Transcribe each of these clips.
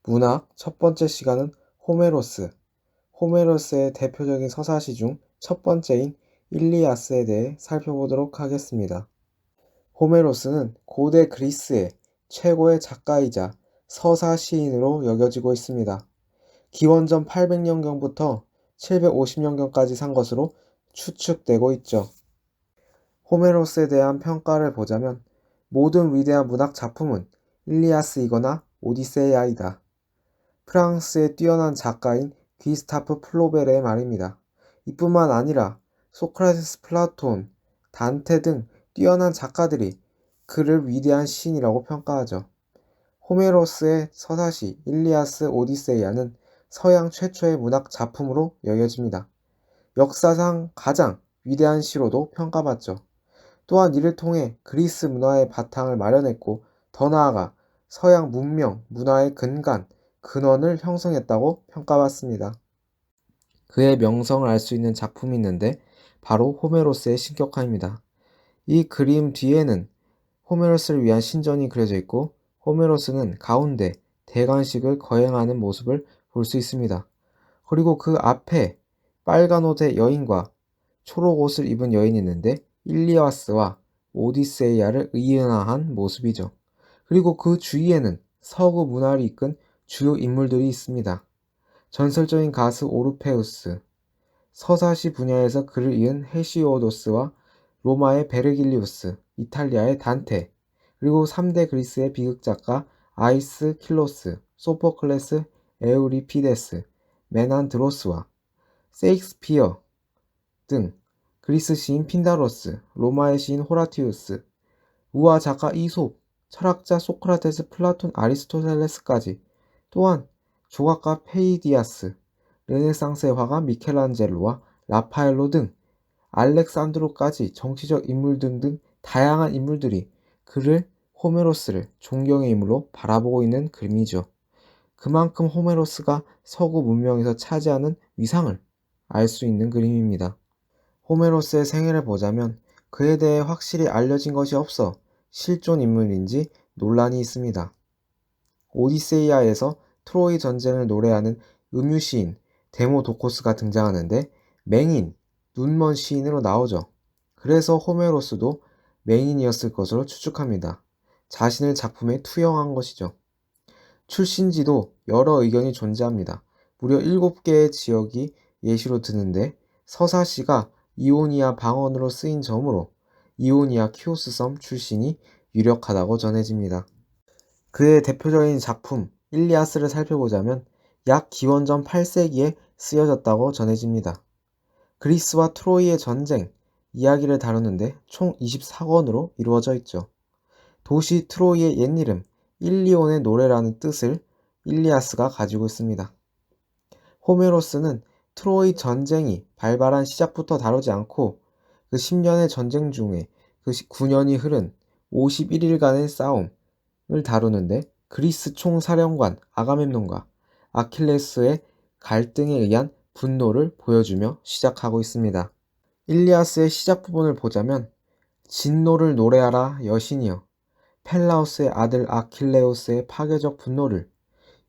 문학 첫 번째 시간은 호메로스. 호메로스의 대표적인 서사시 중 첫 번째인 일리아스에 대해 살펴보도록 하겠습니다. 호메로스는 고대 그리스의 최고의 작가이자 서사 시인으로 여겨지고 있습니다. 기원전 800년경부터 750년경까지 산 것으로 추측되고 있죠. 호메로스에 대한 평가를 보자면 모든 위대한 문학 작품은 일리아스이거나 오디세이아이다. 프랑스의 뛰어난 작가인 귀스타프 플로베르의 말입니다. 이뿐만 아니라 소크라테스, 플라톤, 단테 등 뛰어난 작가들이 그를 위대한 시인이라고 평가하죠. 호메로스의 서사시 일리아스 오디세이아는 서양 최초의 문학 작품으로 여겨집니다. 역사상 가장 위대한 시로도 평가받죠. 또한 이를 통해 그리스 문화의 바탕을 마련했고 더 나아가 서양 문명, 문화의 근원을 형성했다고 평가받습니다. 그의 명성을 알 수 있는 작품이 있는데 바로 호메로스의 신격화입니다. 이 그림 뒤에는 호메로스를 위한 신전이 그려져 있고 호메로스는 가운데 대관식을 거행하는 모습을 볼 수 있습니다. 그리고 그 앞에 빨간 옷의 여인과 초록 옷을 입은 여인이 있는데 일리아스와 오디세이아를 의인화한 모습이죠. 그리고 그 주위에는 서구 문화를 이끈 주요 인물들이 있습니다. 전설적인 가수 오르페우스, 서사시 분야에서 그를 이은 헤시오도스와 로마의 베르길리우스, 이탈리아의 단테, 그리고 3대 그리스의 비극작가 아이스킬로스, 소포클레스, 에우리피데스, 메난드로스와 세익스피어 등 그리스 시인 핀다로스, 로마의 시인 호라티우스, 우화 작가 이솝, 철학자 소크라테스, 플라톤, 아리스토텔레스까지, 또한 조각가 페이디아스, 르네상스의 화가 미켈란젤로와 라파엘로 등 알렉산드로까지 정치적 인물 등등 다양한 인물들이 그를 호메로스를 존경의 인물로 바라보고 있는 그림이죠. 그만큼 호메로스가 서구 문명에서 차지하는 위상을 알 수 있는 그림입니다. 호메로스의 생애를 보자면 그에 대해 확실히 알려진 것이 없어 실존 인물인지 논란이 있습니다. 오디세이아에서 트로이 전쟁을 노래하는 음유 시인 데모도코스가 등장하는데 맹인, 눈먼 시인으로 나오죠. 그래서 호메로스도 맹인이었을 것으로 추측합니다. 자신을 작품에 투영한 것이죠. 출신지도 여러 의견이 존재합니다. 무려 7개의 지역이 예시로 드는데 서사시가 이오니아 방언으로 쓰인 점으로 이오니아 키오스 섬 출신이 유력하다고 전해집니다. 그의 대표적인 작품 일리아스를 살펴보자면 약 기원전 8세기에 쓰여졌다고 전해집니다. 그리스와 트로이의 전쟁 이야기를 다루는데 총 24권으로 이루어져 있죠. 도시 트로이의 옛이름 일리온의 노래라는 뜻을 일리아스가 가지고 있습니다. 호메로스는 트로이 전쟁이 발발한 시작부터 다루지 않고 그 10년의 전쟁 중에 그 9년이 흐른 51일간의 싸움을 다루는데 그리스 총사령관 아가멤논과 아킬레스의 갈등에 의한 분노를 보여주며 시작하고 있습니다. 일리아스의 시작 부분을 보자면 진노를 노래하라 여신이여, 펠라우스의 아들 아킬레우스의 파괴적 분노를,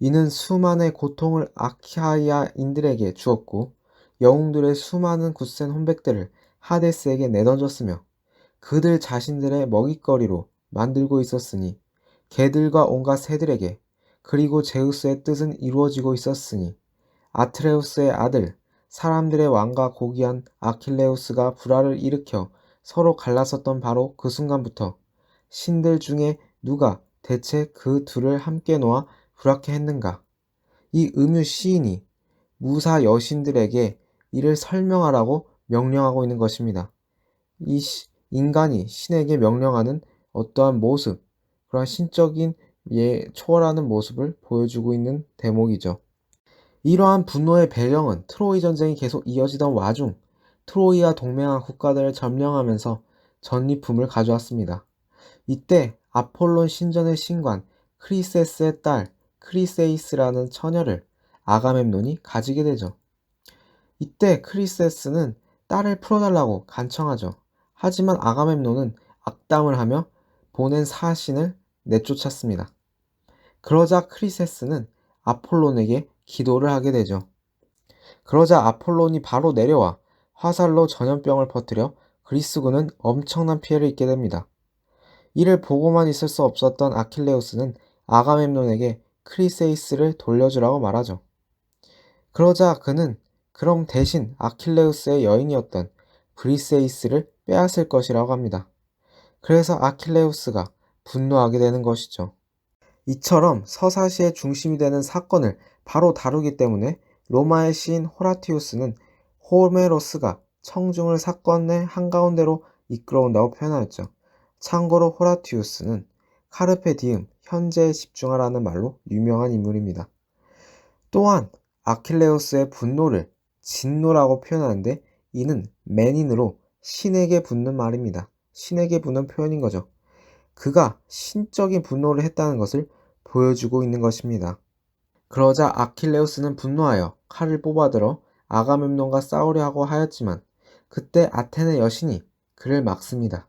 이는 수만의 고통을 아키아이아인들에게 주었고 영웅들의 수많은 굳센 혼백들을 하데스에게 내던졌으며 그들 자신들의 먹잇거리로 만들고 있었으니 개들과 온갖 새들에게, 그리고 제우스의 뜻은 이루어지고 있었으니 아트레우스의 아들 사람들의 왕과 고귀한 아킬레우스가 불화를 일으켜 서로 갈라섰던 바로 그 순간부터 신들 중에 누가 대체 그 둘을 함께 놓아 불악해 했는가? 이 음유 시인이 무사 여신들에게 이를 설명하라고 명령하고 있는 것입니다. 인간이 신에게 명령하는 어떠한 모습, 그러한 신적인 초월하는 모습을 보여주고 있는 대목이죠. 이러한 분노의 배경은 트로이 전쟁이 계속 이어지던 와중 트로이와 동맹한 국가들을 점령하면서 전리품을 가져왔습니다. 이때 아폴론 신전의 신관 크리세스의 딸 크리세이스라는 처녀를 아가멤논이 가지게 되죠. 이때 크리세스는 딸을 풀어달라고 간청하죠. 하지만 아가멤논은 악담을 하며 보낸 사신을 내쫓았습니다. 그러자 크리세스는 아폴론에게 기도를 하게 되죠. 그러자 아폴론이 바로 내려와 화살로 전염병을 퍼뜨려 그리스군은 엄청난 피해를 입게 됩니다. 이를 보고만 있을 수 없었던 아킬레우스는 아가멤논에게 크리세이스를 돌려주라고 말하죠. 그러자 그는 그럼 대신 아킬레우스의 여인이었던 브리세이스를 빼앗을 것이라고 합니다. 그래서 아킬레우스가 분노하게 되는 것이죠. 이처럼 서사시의 중심이 되는 사건을 바로 다루기 때문에 로마의 시인 호라티우스는 호메로스가 청중을 사건의 한가운데로 이끌어온다고 표현하였죠. 참고로 호라티우스는 카르페 디움, 현재에 집중하라는 말로 유명한 인물입니다. 또한 아킬레우스의 분노를 진노라고 표현하는데 이는 맨인으로 신에게 붙는 말입니다. 신에게 붙는 표현인 거죠. 그가 신적인 분노를 했다는 것을 보여주고 있는 것입니다. 그러자 아킬레우스는 분노하여 칼을 뽑아들어 아가멤논과 싸우려 하고 하였지만 그때 아테네 여신이 그를 막습니다.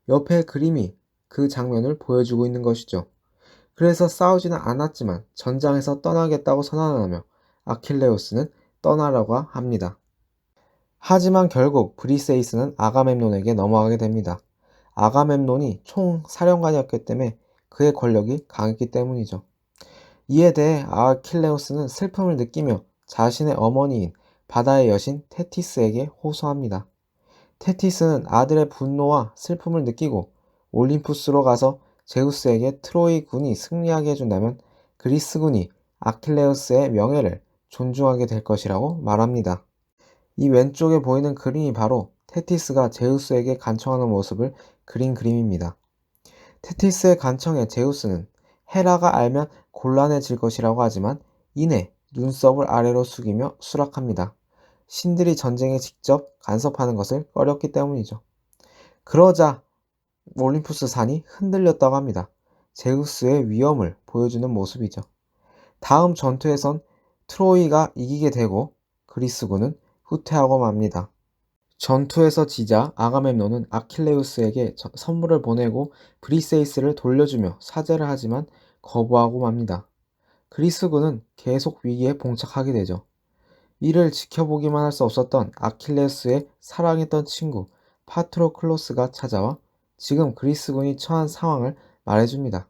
옆에 그림이 그 장면을 보여주고 있는 것이죠. 그래서 싸우지는 않았지만 전장에서 떠나겠다고 선언하며 아킬레우스는 떠나려고 합니다. 하지만 결국 브리세이스는 아가멤논에게 넘어가게 됩니다. 아가멤논이 총사령관이었기 때문에 그의 권력이 강했기 때문이죠. 이에 대해 아킬레우스는 슬픔을 느끼며 자신의 어머니인 바다의 여신 테티스에게 호소합니다. 테티스는 아들의 분노와 슬픔을 느끼고 올림푸스로 가서 제우스에게 트로이 군이 승리하게 해준다면 그리스 군이 아킬레우스의 명예를 존중하게 될 것이라고 말합니다. 이 왼쪽에 보이는 그림이 바로 테티스가 제우스에게 간청하는 모습을 그린 그림입니다. 테티스의 간청에 제우스는 헤라가 알면 곤란해질 것이라고 하지만 이내 눈썹을 아래로 숙이며 수락합니다. 신들이 전쟁에 직접 간섭하는 것을 꺼렸기 때문이죠. 그러자 올림푸스 산이 흔들렸다고 합니다. 제우스의 위엄을 보여주는 모습이죠. 다음 전투에선 트로이가 이기게 되고 그리스군은 후퇴하고 맙니다. 전투에서 지자 아가멤논은 아킬레우스에게 선물을 보내고 브리세이스를 돌려주며 사죄를 하지만 거부하고 맙니다. 그리스군은 계속 위기에 봉착하게 되죠. 이를 지켜보기만 할 수 없었던 아킬레우스의 사랑했던 친구 파트로클로스가 찾아와 지금 그리스군이 처한 상황을 말해줍니다.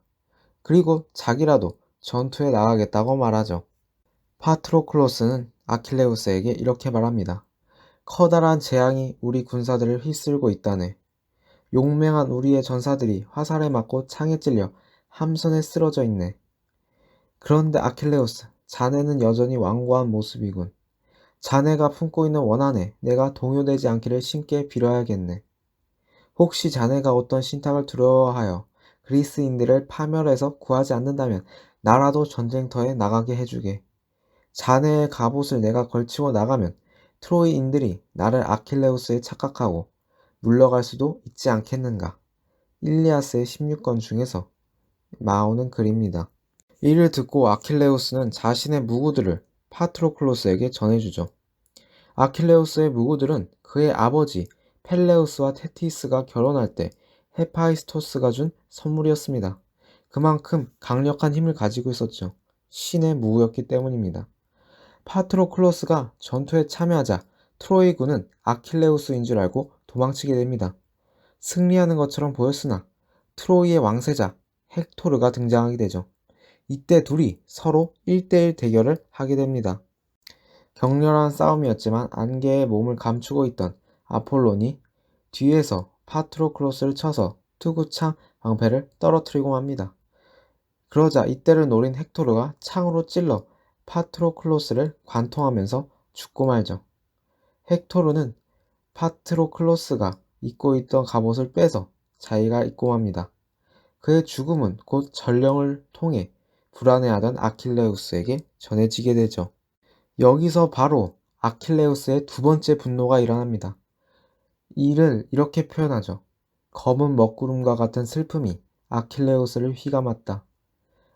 그리고 자기라도 전투에 나가겠다고 말하죠. 파트로클로스는 아킬레우스에게 이렇게 말합니다. 커다란 재앙이 우리 군사들을 휩쓸고 있다네. 용맹한 우리의 전사들이 화살에 맞고 창에 찔려 함선에 쓰러져 있네. 그런데 아킬레우스, 자네는 여전히 완고한 모습이군. 자네가 품고 있는 원한에 내가 동요되지 않기를 신께 빌어야겠네. 혹시 자네가 어떤 신탁을 두려워하여 그리스인들을 파멸해서 구하지 않는다면 나라도 전쟁터에 나가게 해주게. 자네의 갑옷을 내가 걸치고 나가면 트로이인들이 나를 아킬레우스에 착각하고 물러갈 수도 있지 않겠는가. 일리아스의 16권 중에서 나오는 글입니다. 이를 듣고 아킬레우스는 자신의 무구들을 파트로클로스에게 전해주죠. 아킬레우스의 무구들은 그의 아버지 펠레우스와 테티스가 결혼할 때 헤파이스토스가 준 선물이었습니다. 그만큼 강력한 힘을 가지고 있었죠. 신의 무구였기 때문입니다. 파트로클로스가 전투에 참여하자 트로이군은 아킬레우스인 줄 알고 도망치게 됩니다. 승리하는 것처럼 보였으나 트로이의 왕세자 헥토르가 등장하게 되죠. 이때 둘이 서로 1대1 대결을 하게 됩니다. 격렬한 싸움이었지만 안개에 몸을 감추고 있던 아폴론이 뒤에서 파트로클로스를 쳐서 투구창 방패를 떨어뜨리고 맙니다. 그러자 이때를 노린 헥토르가 창으로 찔러 파트로클로스를 관통하면서 죽고 말죠. 헥토르는 파트로클로스가 입고 있던 갑옷을 빼서 자기가 입고 맙니다. 그의 죽음은 곧 전령을 통해 불안해하던 아킬레우스에게 전해지게 되죠. 여기서 바로 아킬레우스의 두 번째 분노가 일어납니다. 이를 이렇게 표현하죠. 검은 먹구름과 같은 슬픔이 아킬레우스를 휘감았다.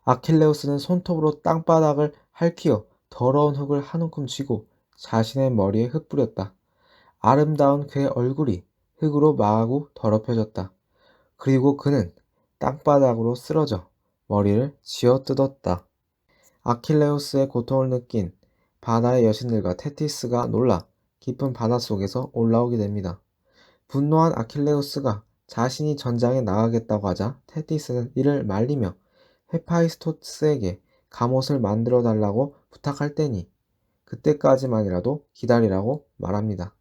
아킬레우스는 손톱으로 땅바닥을 핥히어 더러운 흙을 한 움큼 쥐고 자신의 머리에 흙 뿌렸다. 아름다운 그의 얼굴이 흙으로 마구 더럽혀졌다. 그리고 그는 땅바닥으로 쓰러져 머리를 쥐어뜯었다. 아킬레우스의 고통을 느낀 바다의 여신들과 테티스가 놀라 깊은 바닷속에서 올라오게 됩니다. 분노한 아킬레우스가 자신이 전장에 나가겠다고 하자 테티스는 이를 말리며 헤파이스토스에게 갑옷을 만들어 달라고 부탁할 때니 그때까지만이라도 기다리라고 말합니다.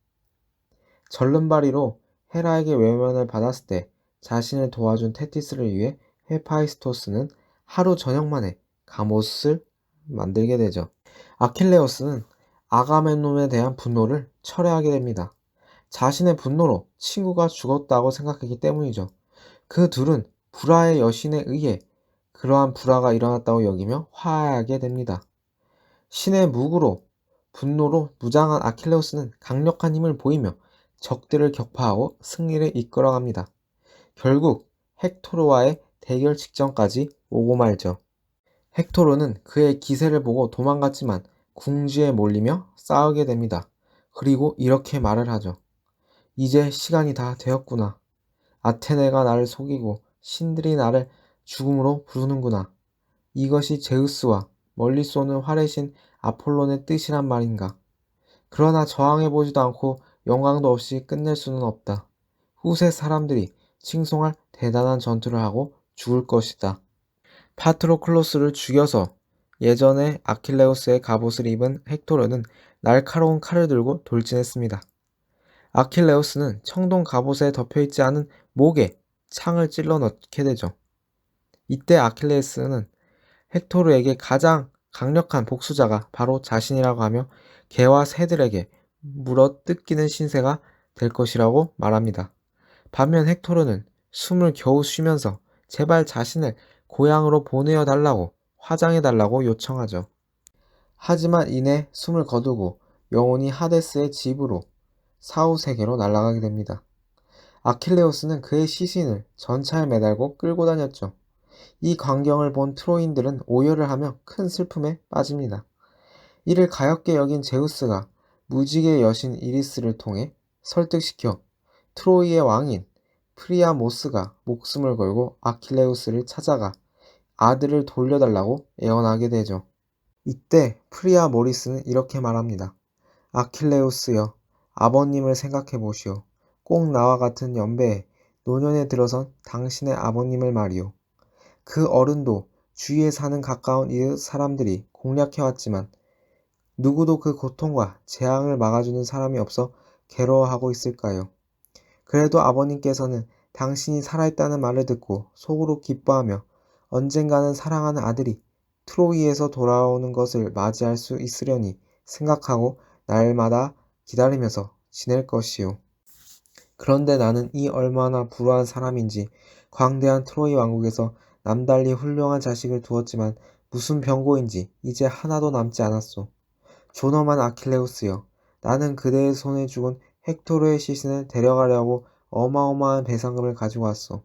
절름발이로 헤라에게 외면을 받았을 때 자신을 도와준 테티스를 위해 헤파이스토스는 하루 저녁 만에 갑옷을 만들게 되죠. 아킬레우스는 아가멤논에 대한 분노를 철회하게 됩니다. 자신의 분노로 친구가 죽었다고 생각했기 때문이죠. 그 둘은 불화의 여신에 의해 그러한 불화가 일어났다고 여기며 화해하게 됩니다. 신의 무구로 분노로 무장한 아킬레우스는 강력한 힘을 보이며 적들을 격파하고 승리를 이끌어갑니다. 결국 헥토르와의 대결 직전까지 오고 말죠. 헥토르는 그의 기세를 보고 도망갔지만 궁지에 몰리며 싸우게 됩니다. 그리고 이렇게 말을 하죠. 이제 시간이 다 되었구나. 아테네가 나를 속이고 신들이 나를 죽음으로 부르는구나. 이것이 제우스와 멀리 쏘는 활의 신 아폴론의 뜻이란 말인가. 그러나 저항해보지도 않고 영광도 없이 끝낼 수는 없다. 후세 사람들이 칭송할 대단한 전투를 하고 죽을 것이다. 파트로클로스를 죽여서 예전에 아킬레우스의 갑옷을 입은 헥토르는 날카로운 칼을 들고 돌진했습니다. 아킬레우스는 청동 갑옷에 덮여있지 않은 목에 창을 찔러 넣게 되죠. 이때 아킬레우스는 헥토르에게 가장 강력한 복수자가 바로 자신이라고 하며 개와 새들에게 물어 뜯기는 신세가 될 것이라고 말합니다. 반면 헥토르는 숨을 겨우 쉬면서 제발 자신을 고향으로 보내어 달라고 화장해 달라고 요청하죠. 하지만 이내 숨을 거두고 영혼이 하데스의 집으로 사후세계로 날아가게 됩니다. 아킬레우스는 그의 시신을 전차에 매달고 끌고 다녔죠. 이 광경을 본 트로인들은 오열을 하며 큰 슬픔에 빠집니다. 이를 가엾게 여긴 제우스가 무지개의 여신 이리스를 통해 설득시켜 트로이의 왕인 프리아모스가 목숨을 걸고 아킬레우스를 찾아가 아들을 돌려달라고 애원하게 되죠. 이때 프리아모리스는 이렇게 말합니다. 아킬레우스여, 아버님을 생각해 보시오. 꼭 나와 같은 연배에 노년에 들어선 당신의 아버님을 말이오. 그 어른도 주위에 사는 가까운 이웃 사람들이 공략해왔지만 누구도 그 고통과 재앙을 막아주는 사람이 없어 괴로워하고 있을까요? 그래도 아버님께서는 당신이 살아있다는 말을 듣고 속으로 기뻐하며 언젠가는 사랑하는 아들이 트로이에서 돌아오는 것을 맞이할 수 있으려니 생각하고 날마다 기다리면서 지낼 것이요. 그런데 나는 이 얼마나 불우한 사람인지 광대한 트로이 왕국에서 남달리 훌륭한 자식을 두었지만 무슨 병고인지 이제 하나도 남지 않았소. 존엄한 아킬레우스여, 나는 그대의 손에 죽은 헥토르의 시신을 데려가려고 어마어마한 배상금을 가지고 왔소.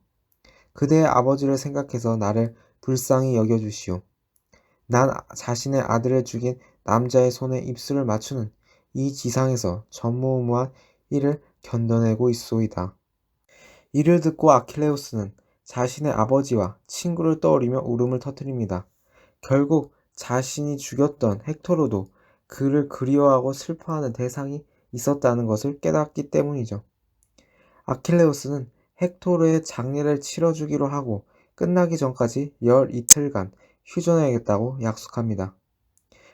그대의 아버지를 생각해서 나를 불쌍히 여겨주시오. 난 자신의 아들을 죽인 남자의 손에 입술을 맞추는 이 지상에서 전무후무한 일을 견뎌내고 있소이다. 이를 듣고 아킬레우스는 자신의 아버지와 친구를 떠올리며 울음을 터뜨립니다. 결국 자신이 죽였던 헥토르도 그를 그리워하고 슬퍼하는 대상이 있었다는 것을 깨닫기 때문이죠. 아킬레우스는 헥토르의 장례를 치러주기로 하고 끝나기 전까지 열 이틀간 휴전해야겠다고 약속합니다.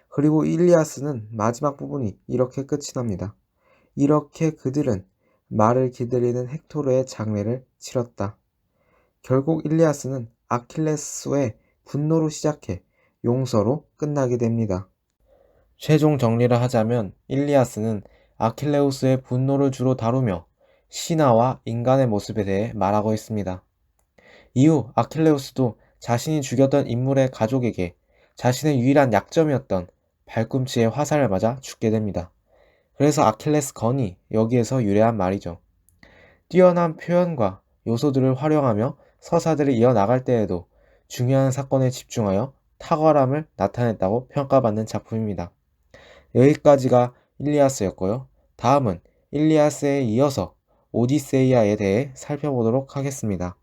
그리고 일리아스는 마지막 부분이 이렇게 끝이 납니다. 이렇게 그들은 말을 기다리는 헥토르의 장례를 치렀다. 결국 일리아스는 아킬레스의 분노로 시작해 용서로 끝나게 됩니다. 최종 정리를 하자면 일리아스는 아킬레우스의 분노를 주로 다루며 신화와 인간의 모습에 대해 말하고 있습니다. 이후 아킬레우스도 자신이 죽였던 인물의 가족에게 자신의 유일한 약점이었던 발꿈치에 화살을 맞아 죽게 됩니다. 그래서 아킬레스 건이 여기에서 유래한 말이죠. 뛰어난 표현과 요소들을 활용하며 서사들을 이어나갈 때에도 중요한 사건에 집중하여 탁월함을 나타냈다고 평가받는 작품입니다. 여기까지가 일리아스였고요. 다음은 일리아스에 이어서 오디세이아에 대해 살펴보도록 하겠습니다.